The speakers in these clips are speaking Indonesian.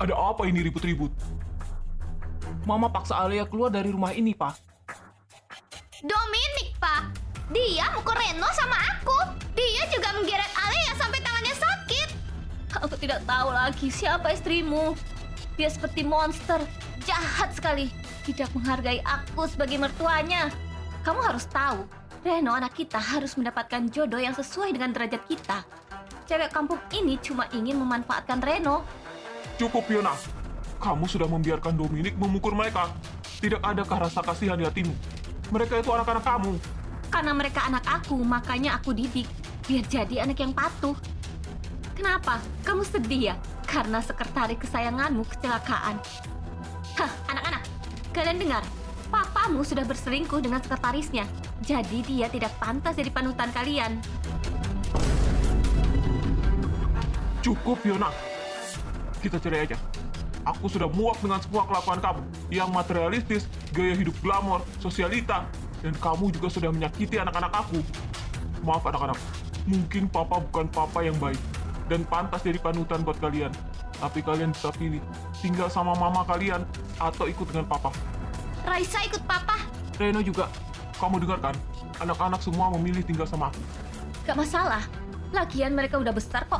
Ada apa ini ribut-ribut? Mama paksa Alea keluar dari rumah ini, Pak. Dominic, Pak. Dia mukul Reno sama aku. Dia juga menggeret Alea sampai tangannya sakit. Aku tidak tahu lagi siapa istrimu. Dia seperti monster, jahat sekali. Tidak menghargai aku sebagai mertuanya. Kamu harus tahu, Reno anak kita harus mendapatkan jodoh yang sesuai dengan derajat kita. Cewek kampung ini cuma ingin memanfaatkan Reno. Cukup, Fiona. Kamu sudah membiarkan Dominic memukul mereka. Tidak adakah rasa kasihan di hatimu? Mereka itu anak-anak kamu. Karena mereka anak aku, makanya aku didik. Biar jadi anak yang patuh. Kenapa? Kamu sedih ya? Karena sekretaris kesayanganmu kecelakaan. Hah, anak-anak. Kalian dengar? Papamu sudah berselingkuh dengan sekretarisnya. Jadi dia tidak pantas jadi panutan kalian. Cukup, Fiona. Kita cerai aja. Aku sudah muak dengan semua kelakuan kamu. Yang materialistis, gaya hidup glamor, sosialita. Dan kamu juga sudah menyakiti anak-anak aku. Maaf anak-anak. Mungkin papa bukan papa yang baik. Dan pantas jadi panutan buat kalian. Tapi kalian bisa pilih. Tinggal sama mama kalian atau ikut dengan papa. Raisa ikut papa. Reno juga. Kamu dengar kan? Anak-anak semua memilih tinggal sama aku. Gak masalah. Lagian mereka udah besar kok.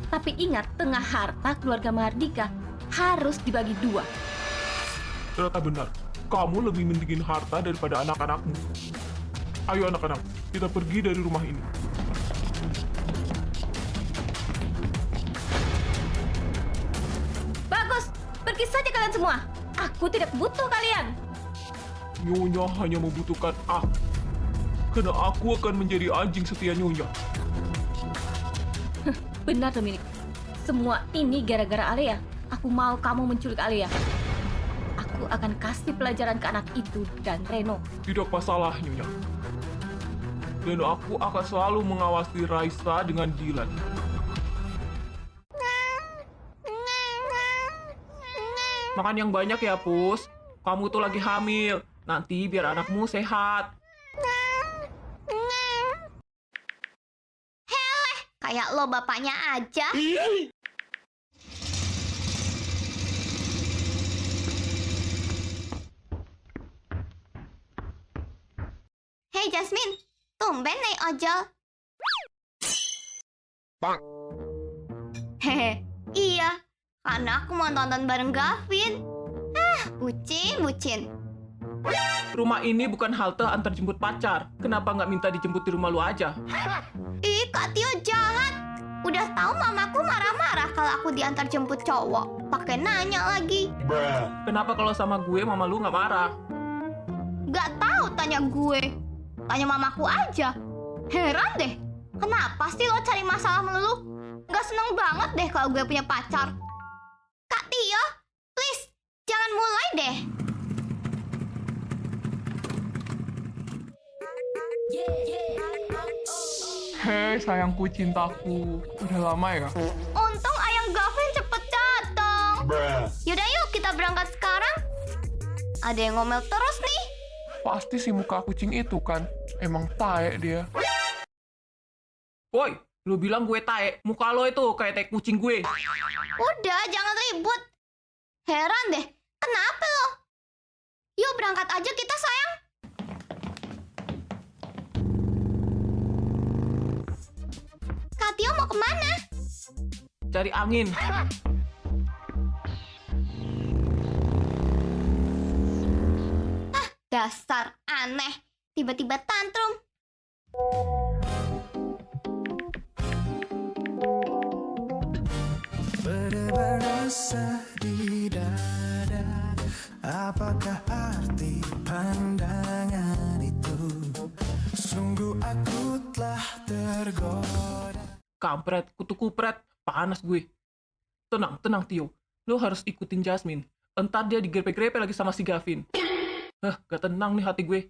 Tapi ingat, tengah harta keluarga Mahardika harus dibagi dua. Ternyata benar. Kamu lebih mentingin harta daripada anak-anakmu. Ayo anak-anak, kita pergi dari rumah ini. Bagus, pergi saja kalian semua. Aku tidak butuh kalian. Nyonya hanya membutuhkan aku. Karena aku akan menjadi anjing setia Nyonya. Benar, Dominic. Semua ini gara-gara Alea. Aku mau kamu menculik Alea. Aku akan kasih pelajaran ke anak itu dan Reno. Tidak masalah, Nyonya. Dan aku akan selalu mengawasi Raisa dengan jilat. Makan yang banyak ya, Pus. Kamu tuh lagi hamil. Nanti biar anakmu sehat. Kayak lo bapaknya aja. Hei Jasmine, tumben naik ojol. Bang. Hehe, iya. Karena aku mau nonton bareng Gavin. Bucin. Rumah ini bukan halte antar jemput pacar. Kenapa nggak minta dijemput di rumah lu aja? Ih, Kak Tio jahat. Udah tahu mamaku marah-marah kalau aku diantar jemput cowok. Pakai nanya lagi. Kenapa kalau sama gue mama lu nggak marah? Gak tahu tanya gue. Tanya mamaku aja. Heran deh. Kenapa sih lo cari masalah melulu? Gak seneng banget deh kalau gue punya pacar. Kak Tio, please, jangan mulai deh. Hei sayangku cintaku, udah lama ya? Untung ayang Gavin cepet datang. Yaudah yuk kita berangkat sekarang. Ada yang ngomel terus nih. Pasti si muka kucing itu kan, emang tae dia. Woi, lu bilang gue tae, muka lo itu kayak tae kucing gue. Udah, jangan ribut. Heran deh, kenapa lo? Yuk berangkat aja kita sayang. Kak Tio mau kemana? Cari angin. Dasar aneh, tiba-tiba tantrum. Berdebar resah di dada. Apakah arti pandangan itu? Sungguh aku telah tergoda. Kampret, kutu kupret, panas gue. Tenang Tio. Lo harus ikutin Jasmine. Entar dia digrepe-grepe lagi sama si Gavin. Gak tenang nih hati gue.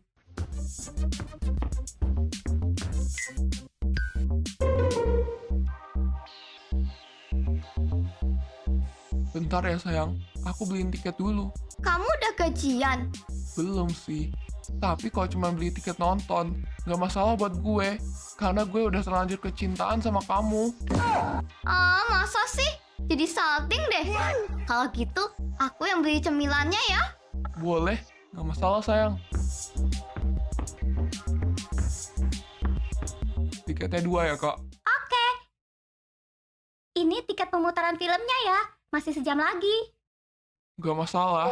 Bentar ya sayang, aku beliin tiket dulu. Kamu udah gajian? Belum sih. Tapi kalau cuma beli tiket nonton, gak masalah buat gue. Karena gue udah terlanjur kecintaan sama kamu. Ah, masa sih? Jadi salting deh. Kalau gitu, aku yang beli cemilannya ya. Boleh, nggak masalah sayang. Tiketnya 2 ya kak. Oke. Ini tiket pemutaran filmnya ya. Masih sejam lagi. Nggak masalah.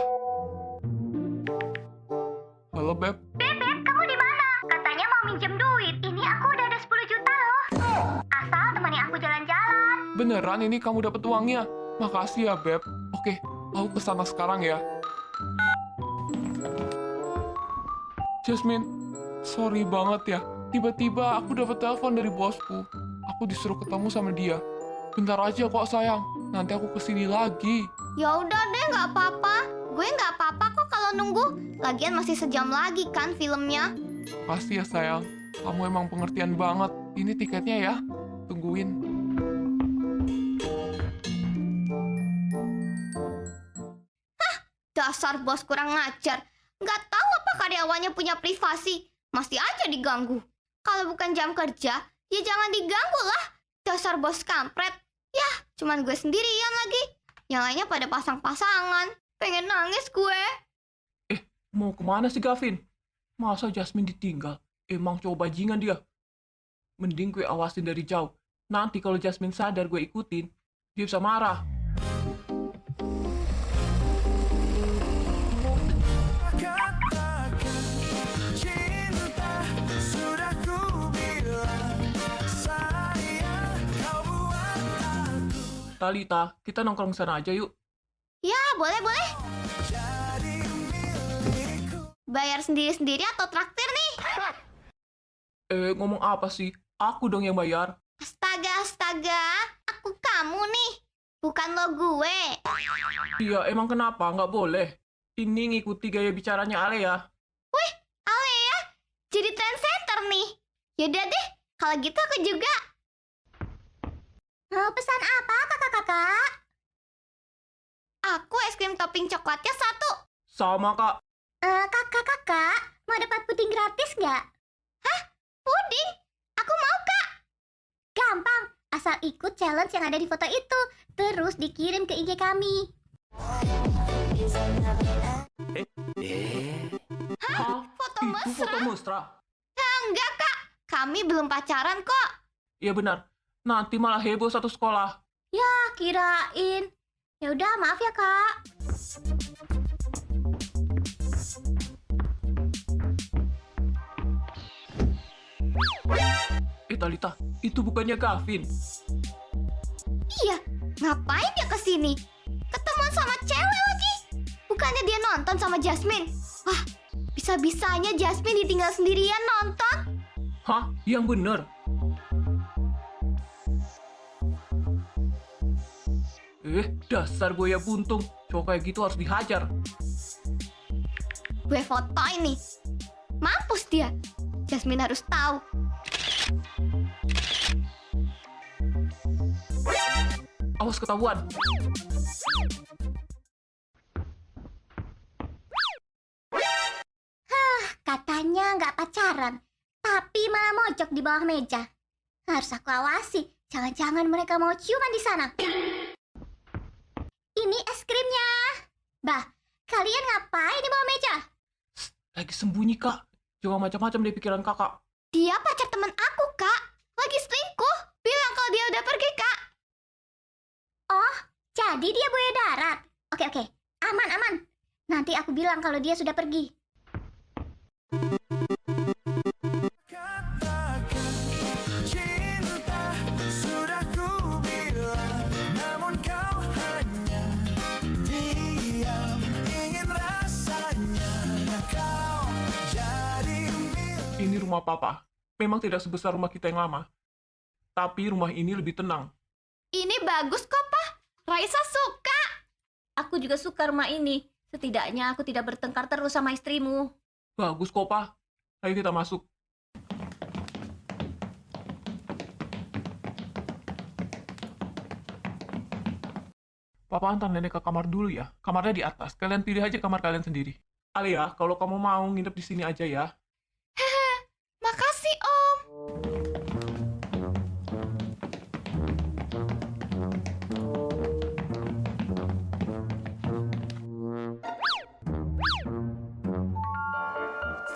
Halo Beb, Beb, kamu di mana? Katanya mau minjem duit. Ini aku udah ada 10 juta loh. Asal temani aku jalan-jalan. beneran ini kamu dapat uangnya? Makasih ya Beb. Oke, aku kesana sekarang ya. Jasmine, sorry banget ya. Tiba-tiba aku dapat telepon dari bosku. Aku disuruh ketemu sama dia. Bentar aja kok sayang, nanti aku kesini lagi. Ya udah deh, nggak apa-apa. Gue nggak apa-apa kok kalau nunggu. Lagian masih sejam lagi kan filmnya. Makasih ya sayang, kamu emang pengertian banget. Ini tiketnya ya, tungguin. Dasar bos kurang ngajar. Nggak tahu apa karyawannya punya privasi. Masih aja diganggu. Kalau bukan jam kerja, ya jangan diganggu lah. Dasar bos kampret. Yah, cuman gue sendirian lagi. Yang lainnya pada pasang-pasangan. Pengen nangis gue. Mau kemana sih Gavin? Masa Jasmine ditinggal? Emang cowok bajingan dia. Mending gue awasin dari jauh. Nanti kalau Jasmine sadar gue ikutin, dia bisa marah. Katakan cinta sudah ku bilang, sayang kau buat aku Talita, kita nongkrong sana aja yuk. Ya, boleh-boleh. jadi milikku. Bayar sendiri-sendiri atau traktir nih? Ngomong apa sih? Aku dong yang bayar. Astaga. Aku kamu nih. Bukan lo gue. Iya, emang kenapa? Nggak boleh. Ini ngikuti gaya bicaranya Ale ya. Wih, Ale ya. Jadi trendsetter nih. Yaudah deh, kalau gitu aku juga. Mau pesan apa kakak-kakak? Aku es krim topping coklatnya 1. Sama kak. Kakak-kakak, mau dapat puding gratis nggak? Puding? Aku mau, Kak. Gampang, asal ikut challenge yang ada di foto itu. Terus dikirim ke IG kami. Hah? Foto Itu mesra? foto mesra. Enggak, Kak. Kami belum pacaran kok. Iya benar. Nanti malah heboh satu sekolah. Kirain. Ya udah, maaf ya kak. Talita, itu bukannya Gavin. Iya, ngapain dia kesini? Ketemuan sama cewek lagi. Bukannya dia nonton sama Jasmine. Wah, bisa-bisanya Jasmine ditinggal sendirian nonton. Hah? Yang bener? Dasar buaya buntung. Cowok kayak gitu harus dihajar. Gue fotoin nih. Mampus dia. Jasmine harus tahu. Awas ketahuan. Katanya nggak pacaran, tapi malah mojok di bawah meja. Harus aku awasi, jangan-jangan mereka mau ciuman di sana. Ini es krimnya. Bah, kalian ngapain di bawah meja? Lagi sembunyi kak. Jangan macam-macam di pikiran kakak. Dia pacar teman aku, Kak. Lagi selingkuh. Bilang kalau dia udah pergi, Kak. Oh, jadi dia buaya darat. Oke, aman. Nanti aku bilang kalau dia sudah pergi. Katakan cinta sudah ku bilang, namun kau hanya diam, ingin rasanya kau jadi milik. Ini rumah papa. Memang tidak sebesar rumah kita yang lama. Tapi rumah ini lebih tenang. Ini bagus kok, Pak. Raisa suka. Aku juga suka rumah ini. Setidaknya aku tidak bertengkar terus sama istrimu. Bagus kok, Pak. Ayo kita masuk. Papa antar nenek ke kamar dulu ya. Kamarnya di atas. Kalian pilih aja kamar kalian sendiri. Alia, kalau kamu mau nginep di sini aja ya. Makasih, Om.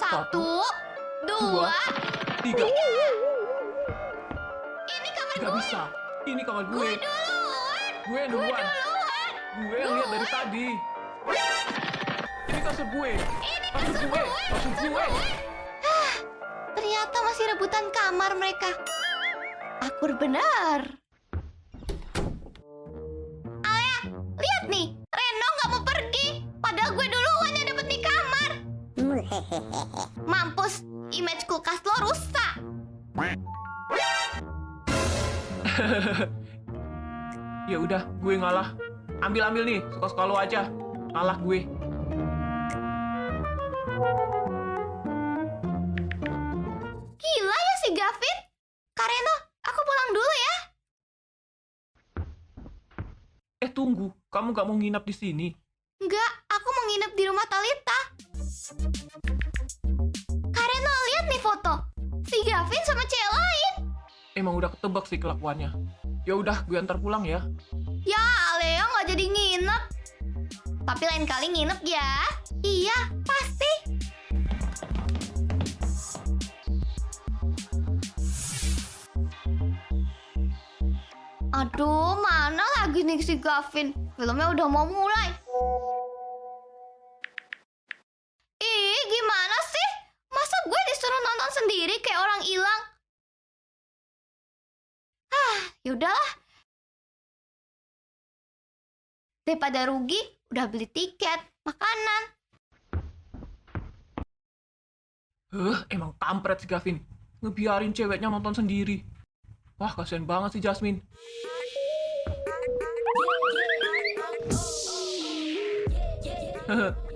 Satu, dua. 3. Ini kamar Gak gue. bisa. Ini kamar gue. Gue duluan. Gue yang duluan. Duluan. Gue yang lihat dari tadi. Ini kasur gue. Ini Kasur gue. Kasur gue. Ternyata masih rebutan kamar mereka. Akur benar. Alia, lihat nih. Reno nggak mau pergi. Padahal gue duluan yang dapet di kamar. Mampus, image kulkas lo rusak. Ya udah, gue ngalah. Ambil nih, suka-suka lo aja. Ngalah gue. Gila ya si Gavin. Kareno, aku pulang dulu ya. Tunggu. Kamu gak mau nginap di sini? Enggak, aku mau nginep di rumah Talita. Kareno, lihat nih foto. Si Gavin sama cewek lain. Emang udah ketebak sih kelakuannya. Ya udah, gue antar pulang ya. Ya, Leo nggak jadi nginep. Tapi lain kali nginep ya. Iya, pasti. Aduh, mana lagi nih si Gavin? Filmnya udah mau mulai. Ih, gimana sih? Masa gue disuruh nonton sendiri kayak orang hilang? Yaudahlah. Daripada rugi, udah beli tiket, makanan. Emang kampret si Gavin. Ngebiarin ceweknya nonton sendiri. Wah, kasihan banget sih Jasmine.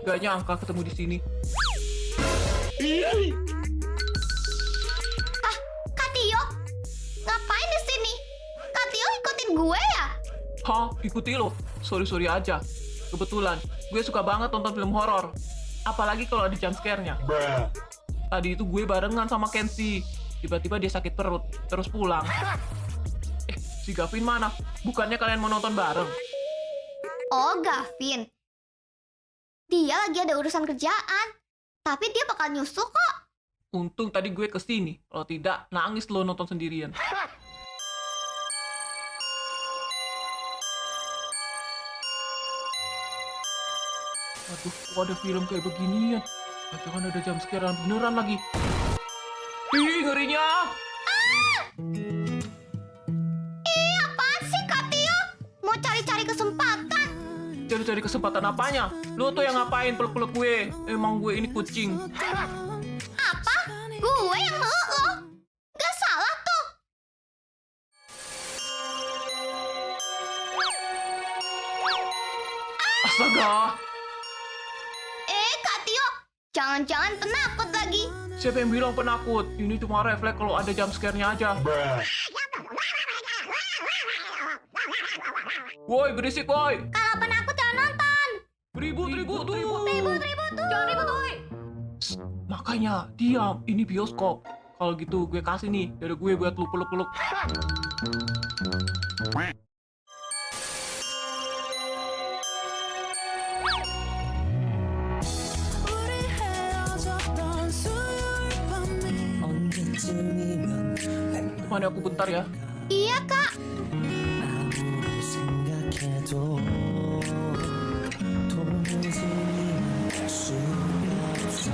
Gak nyangka ketemu di sini. Kak Tio, ngapain di sini? Kak Tio ikutin gue ya? Hah, ikuti lo. Sorry aja. Kebetulan, gue suka banget nonton film horor. Apalagi kalau ada jump scare-nya. Tadi itu gue barengan sama Kenzie. Tiba-tiba dia sakit perut, terus pulang. Si Gavin mana? Bukannya kalian mau nonton bareng? Oh, Gavin. Dia lagi ada urusan kerjaan. Tapi dia bakal nyusul kok. Untung tadi gue kesini. Kalau tidak, nangis lo nonton sendirian. Aduh, kok ada film kayak beginian? Jangan ada jump scare beneran lagi. Ih, ngerinya! Apaan sih, Kak Tio? Mau cari-cari kesempatan? Cari-cari kesempatan apanya? Lo tuh yang ngapain peluk-peluk gue? Emang gue ini kucing. Apa? Gue yang meluk lo? Gak salah tuh. Astaga! Kak Tio, jangan-jangan penakut lagi. Siapa yang bilang penakut? Ini cuma refleks kalau ada jump scare-nya aja. Woi, berisik woi! Kalau penakut jangan nonton. Ribut tuh! Ribut tuh. Jangan ribut, woi. Makanya, diam. Ini bioskop. Kalau gitu, gue kasih nih dari gue buat lu peluk-peluk. 우리 헤어졌던 수요일 밤이 언제쯤이면 Temani aku bentar ya. Iya, Kak. 아무리 생각해도 도무지 알 수가 없어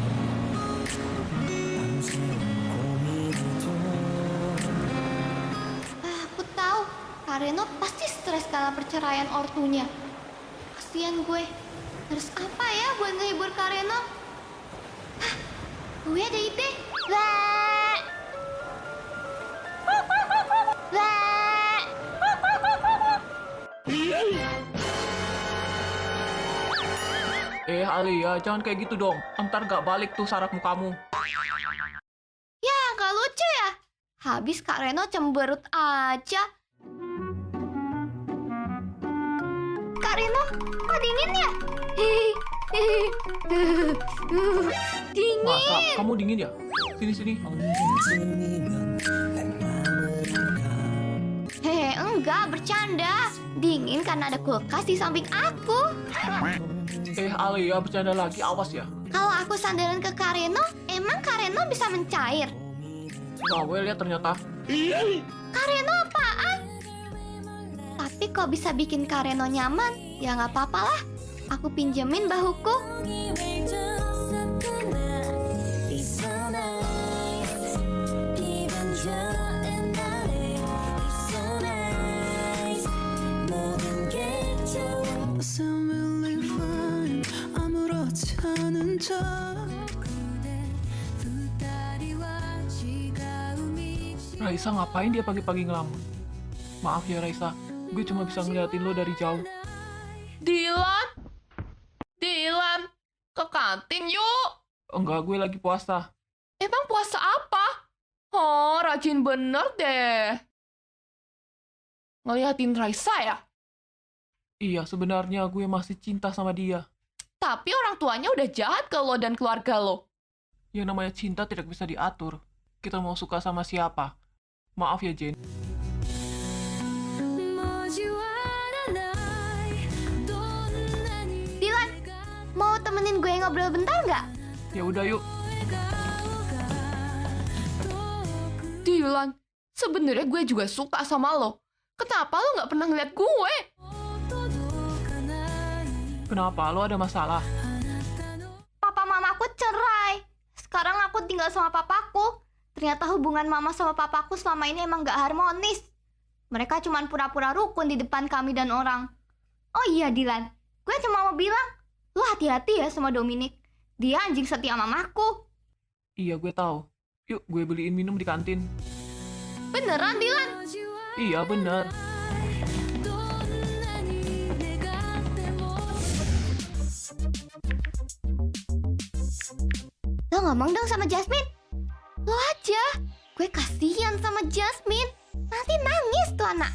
밤새워 고민해도 Aku tahu, Kak Reno pasti stres karena perceraian ortunya. Kasian gue. Harus apa ya buat ngehibur Kak Reno? Gue ada ide. Wah. Wah. Alia, jangan kayak gitu dong. Ntar gak balik tuh saraf mukamu. Ya, gak lucu ya? Habis Kak Reno cemberut aja. Kak Reno, kok dingin ya? Dingin. Masa kamu dingin ya? Sini. 언제쯤이면 내 맘을 알까 Hehe, enggak, bercanda. Dingin karena ada kulkas di samping aku. Alia, bercanda lagi, awas ya. Kalau aku sandaran ke Kareno, emang Kareno bisa mencair? Nah, gue lihat ternyata. Kareno apaan? Tapi kok bisa bikin Kareno nyaman? Ya nggak apa-apa lah. Aku pinjemin bahuku. Raisa ngapain dia pagi-pagi ngelamun? Maaf ya Raisa, gue cuma bisa ngeliatin lo dari jauh. Dilan, ke kantin yuk. Enggak, gue lagi puasa. Emang puasa apa? Oh, rajin bener deh. Ngeliatin Raisa ya? Iya, sebenarnya gue masih cinta sama dia. Tapi orang tuanya udah jahat ke lo dan keluarga lo. Yang namanya cinta tidak bisa diatur. Kita mau suka sama siapa? Maaf ya, Jen. Dilan, mau temenin gue ngobrol bentar nggak? Ya udah yuk. Dilan, sebenarnya gue juga suka sama lo. Kenapa lo nggak pernah ngeliat gue? Kenapa? Lo ada masalah? Papa mamaku cerai. Sekarang aku tinggal sama papaku. Ternyata hubungan mama sama papaku selama ini emang gak harmonis. Mereka cuma pura-pura rukun di depan kami dan orang. Oh iya Dilan, gue cuma mau bilang, lo hati-hati ya sama Dominic. Dia anjing setia mamaku. Iya, gue tahu. Yuk, gue beliin minum di kantin. Beneran Dilan? Iya, bener. Lo ngomong dong sama Jasmine. Lo aja. Gue kasihan sama Jasmine. Nanti nangis tuh anak.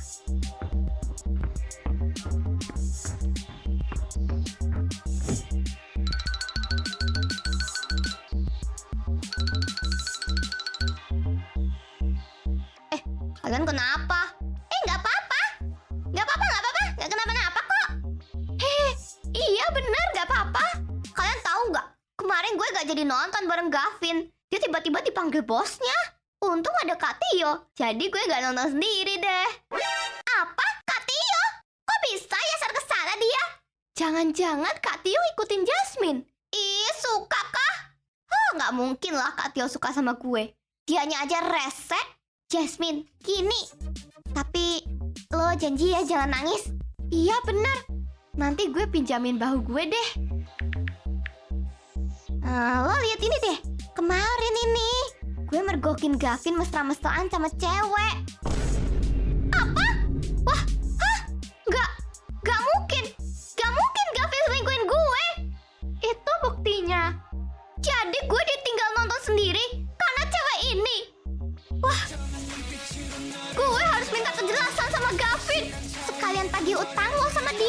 Kalian kenapa? Nggak apa-apa. Nggak apa-apa, nggak apa-apa. Nggak kenapa-napa kok. Iya bener, nggak apa-apa. Kalian tahu nggak? Kemarin gue gak jadi nonton bareng Gavin. Dia tiba-tiba dipanggil bosnya. Untung ada Kak Tio. Jadi gue gak nonton sendiri deh. Apa? Kak Tio? Kok bisa nyasar ke sana dia? Jangan-jangan Kak Tio ikutin Jasmine. Ih, suka kah? Nggak mungkin lah Kak Tio suka sama gue. Dianya aja rese. Jasmine, gini. Tapi lo janji ya jangan nangis. Iya bener. Nanti gue pinjamin bahu gue deh. Lo lihat ini deh. Kemarin ini gue mergokin Gavin mesra-mesraan sama cewek. Apa? Wah, hah? Gak mungkin. Gak mungkin Gavin selingkuhin gue. Itu buktinya. Jadi gue ditinggal nonton sendiri karena cewek ini. Wah, gue harus minta kejelasan sama Gavin. Sekalian tagih utang lo sama dia.